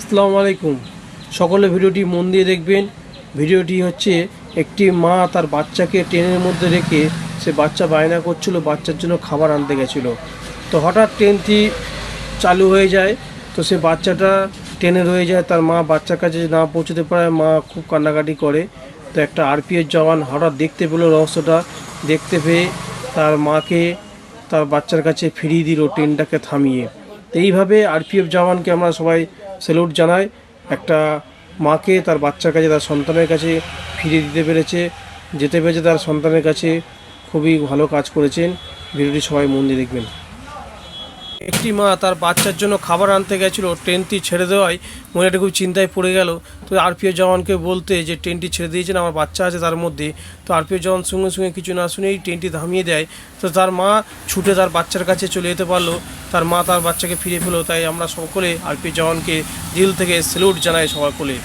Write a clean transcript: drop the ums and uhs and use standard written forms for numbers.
আসসালামু আলাইকুম। সকলে ভিডিওটি মন দিয়ে দেখবেন। ভিডিওটি হচ্ছে একটি মা তার বাচ্চাকে ট্রেনের মধ্যে রেখে সে বাচ্চা বায়না করছিল, বাচ্চার জন্য খাবার আনতে গেছিলো। তো হঠাৎ ট্রেনটি চালু হয়ে যায়। তো সে বাচ্চাটা ট্রেনে রয়ে যায়, তার মা বাচ্চার কাছে না পৌঁছতে পারে, মা খুব কান্নাকাটি করে। তো একটা আরপিএফ জওয়ান হঠাৎ দেখতে পেলো রহস্যটা, দেখতে পেয়ে তার মাকে তার বাচ্চার কাছে ফিরিয়ে দিল ট্রেনটাকে থামিয়ে। তো এইভাবে আরপিএফ জওয়ানকে আমরা সবাই স্যালুট জানাই। একটা মাকে তার বাচ্চার কাছে, তার সন্তানের কাছে ফিরিয়ে দিতে পেরেছে, যেতে পেরেছে তার সন্তানের কাছে। খুবই ভালো কাজ করেছেন। ভিডিওটি সবাই মন দিয়ে দেখবেন। একটি মা তার বাচ্চার জন্য খাবার আনতে গেছিলো, ট্রেনটি ছেড়ে দেওয়ায় মহিলাটি খুব চিন্তায় পড়ে গেল। তো আরপিএফ জওয়ানকে বলতে যে ট্রেনটি ছেড়ে দিয়েছেন, আমার বাচ্চা আছে তার মধ্যে। তো আরপিএফ জওয়ান সঙ্গে সঙ্গে কিছু না শুনেই ট্রেনটি থামিয়ে দেয়। তো তার মা ছুটে তার বাচ্চার কাছে চলে যেতে পারলো, তার মা তার বাচ্চাকে ফিরে পেলো। তাই আমরা সকলে আরপিএফ জওয়ানকে দিল থেকে স্যালুট জানাই সকলে।